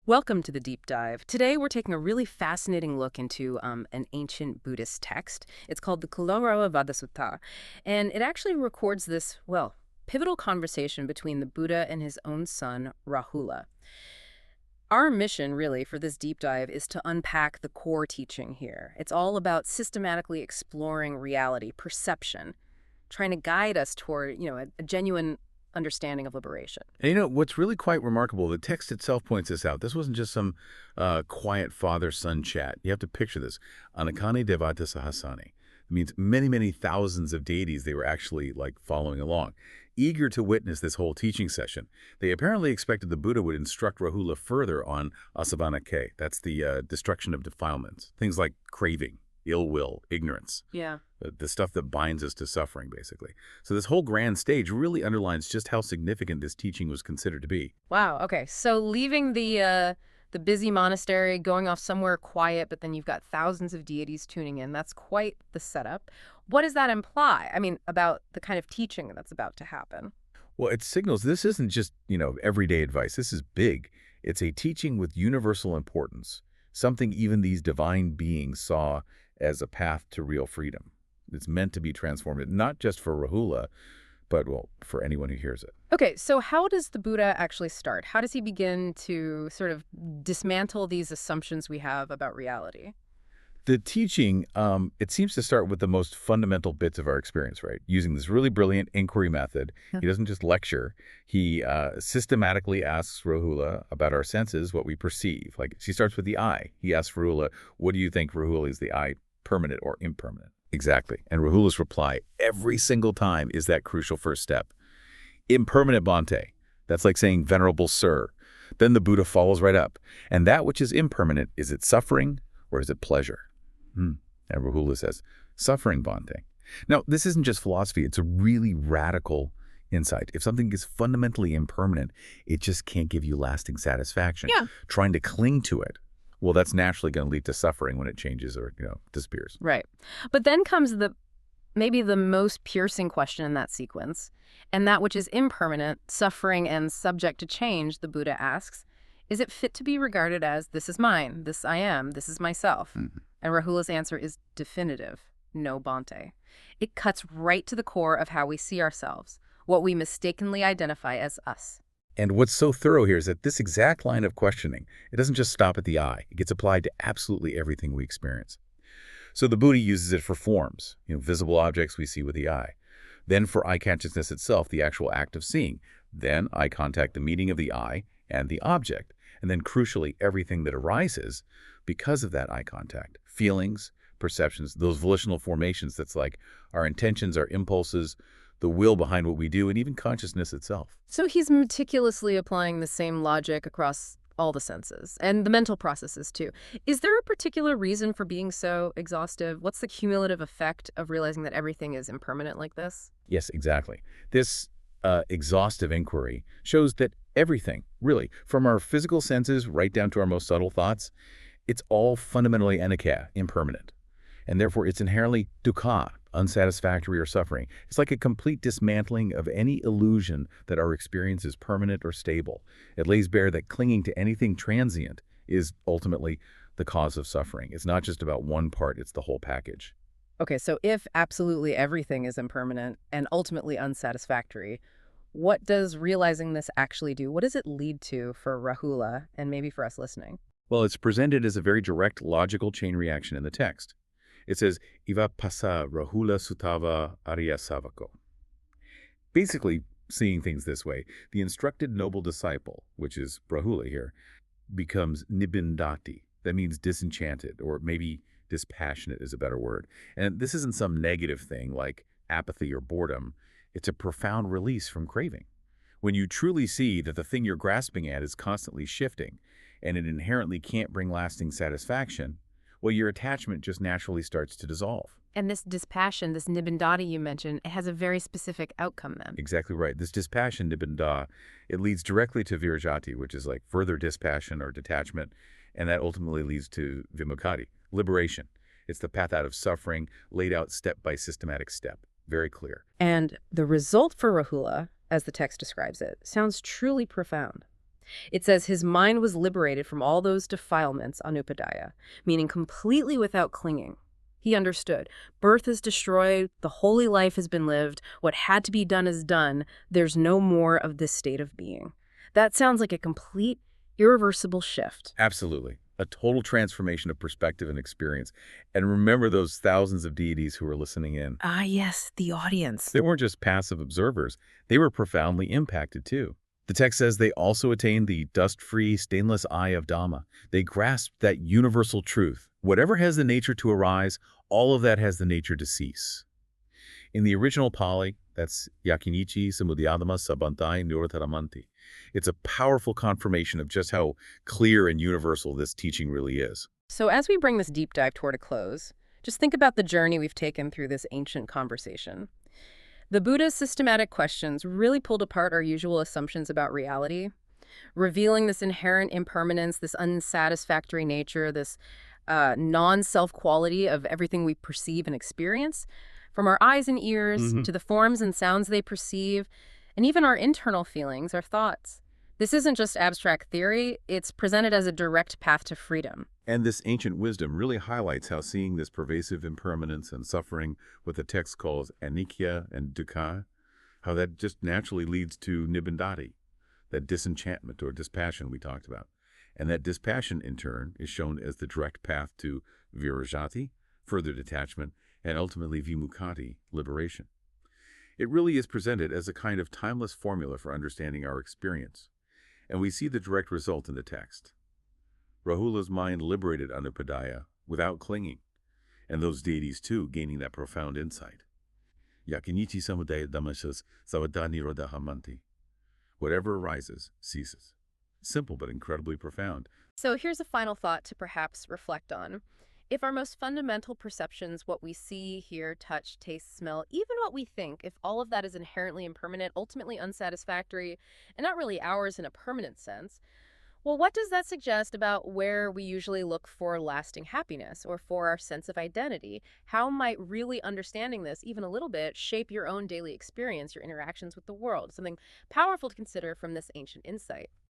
Welcome to the deep dive. Today we're taking a really fascinating look into an ancient Buddhist text. It's called the Cūḷarāhulovādasuttaṃ, and it actually records this, well, pivotal conversation between the Buddha and his own son, Rahula. Our mission, really, for this deep dive is to unpack the core teaching here. It's all about systematically exploring reality, perception, trying to guide us toward, a genuine understanding of liberation. And what's really quite remarkable, the text itself points this out. This wasn't just some quiet father-son chat. You have to picture this. Anakane devata sahasani. It means many, many thousands of deities they were actually following along, eager to witness this whole teaching session. They apparently expected the Buddha would instruct Rahula further on asavana-ke. That's the destruction of defilements. Things like craving, ill will, ignorance. Yeah. The stuff that binds us to suffering, basically. So this whole grand stage really underlines just how significant this teaching was considered to be. Wow. Okay. So leaving the busy monastery, going off somewhere quiet, but then you've got thousands of deities tuning in. That's quite the setup. What does that imply? I mean, about the kind of teaching that's about to happen. Well, it signals this isn't just, everyday advice. This is big. It's a teaching with universal importance, something even these divine beings saw as a path to real freedom. It's meant to be transformative, not just for Rahula, but, well, for anyone who hears it. Okay, so how does the Buddha actually start? How does he begin to sort of dismantle these assumptions we have about reality? The teaching, it seems to start with the most fundamental bits of our experience, right? Using this really brilliant inquiry method. He doesn't just lecture. He systematically asks Rahula about our senses, what we perceive. She starts with the eye. He asks Rahula, what do you think, Rahula, is the eye permanent or impermanent? Exactly. And Rahula's reply every single time is that crucial first step. Impermanent Bhante. That's like saying venerable sir. Then the Buddha follows right up. And that which is impermanent, is it suffering or is it pleasure? And Rahula says, suffering Bhante. Now, this isn't just philosophy. It's a really radical insight. If something is fundamentally impermanent, it just can't give you lasting satisfaction. Yeah. Trying to cling to it, well, that's naturally going to lead to suffering when it changes or, disappears. Right. But then comes maybe the most piercing question in that sequence, and that which is impermanent, suffering, and subject to change, the Buddha asks, is it fit to be regarded as this is mine, this I am, this is myself? And Rahula's answer is definitive, no Bhante. It cuts right to the core of how we see ourselves, what we mistakenly identify as us. And what's so thorough here is that this exact line of questioning, it doesn't just stop at the eye. It gets applied to absolutely everything we experience. So the Buddha uses it for forms, visible objects we see with the eye. Then for eye consciousness itself, the actual act of seeing. Then eye contact, the meeting of the eye and the object. And then crucially, everything that arises because of that eye contact. Feelings, perceptions, those volitional formations. That's like our intentions, our impulses, the will behind what we do, and even consciousness itself. So he's meticulously applying the same logic across all the senses, and the mental processes too. Is there a particular reason for being so exhaustive? What's the cumulative effect of realizing that everything is impermanent like this? Yes, exactly. This exhaustive inquiry shows that everything, really, from our physical senses right down to our most subtle thoughts, it's all fundamentally anicca, impermanent. And therefore, it's inherently dukkha, unsatisfactory or suffering. It's like a complete dismantling of any illusion that our experience is permanent or stable. It lays bare that clinging to anything transient is ultimately the cause of suffering. It's not just about one part, it's the whole package. Okay, so if absolutely everything is impermanent and ultimately unsatisfactory, what does realizing this actually do? What does it lead to for Rahula and maybe for us listening? Well, it's presented as a very direct, logical chain reaction in the text. It says, Iva pasa Rahula sutava arya savako. Basically, seeing things this way, the instructed noble disciple, which is Rahula here, becomes nibindati. That means disenchanted, or maybe dispassionate is a better word. And this isn't some negative thing like apathy or boredom. It's a profound release from craving. When you truly see that the thing you're grasping at is constantly shifting, and it inherently can't bring lasting satisfaction, well, your attachment just naturally starts to dissolve. And this dispassion, this nibbindati you mentioned, it has a very specific outcome then. Exactly right. This dispassion, nibbinda, it leads directly to virajati, which is like further dispassion or detachment, and that ultimately leads to vimukkati, liberation. It's the path out of suffering, laid out step by systematic step. Very clear. And the result for Rahula, as the text describes it, sounds truly profound. It says his mind was liberated from all those defilements, anupadaya, meaning completely without clinging. He understood. Birth is destroyed, the holy life has been lived, what had to be done is done, there's no more of this state of being. That sounds like a complete, irreversible shift. Absolutely. A total transformation of perspective and experience. And remember those thousands of deities who were listening in. Ah, yes, the audience. They weren't just passive observers. They were profoundly impacted, too. The text says they also attained the dust-free, stainless eye of Dhamma. They grasped that universal truth. Whatever has the nature to arise, all of that has the nature to cease. In the original Pali, that's yakinichi samudhyadama sabantai nirotaramanti. It's a powerful confirmation of just how clear and universal this teaching really is. So as we bring this deep dive toward a close, just think about the journey we've taken through this ancient conversation. The Buddha's systematic questions really pulled apart our usual assumptions about reality, revealing this inherent impermanence, this unsatisfactory nature, this non-self quality of everything we perceive and experience, from our eyes and ears to the forms and sounds they perceive, and even our internal feelings, our thoughts. This isn't just abstract theory, it's presented as a direct path to freedom. And this ancient wisdom really highlights how seeing this pervasive impermanence and suffering, what the text calls anicca and dukkha, how that just naturally leads to nibbindati, that disenchantment or dispassion we talked about. And that dispassion, in turn, is shown as the direct path to virajati, further detachment, and ultimately vimukkhati, liberation. It really is presented as a kind of timeless formula for understanding our experience. And we see the direct result in the text. Rahula's mind liberated anupadaya without clinging, and those deities too gaining that profound insight. Yakinichi samudaya dhammashas savadani rodahamanti. Whatever arises, ceases. Simple but incredibly profound. So here's a final thought to perhaps reflect on. If our most fundamental perceptions, what we see, hear, touch, taste, smell, even what we think, if all of that is inherently impermanent, ultimately unsatisfactory, and not really ours in a permanent sense, well, what does that suggest about where we usually look for lasting happiness or for our sense of identity? How might really understanding this, even a little bit, shape your own daily experience, your interactions with the world? Something powerful to consider from this ancient insight.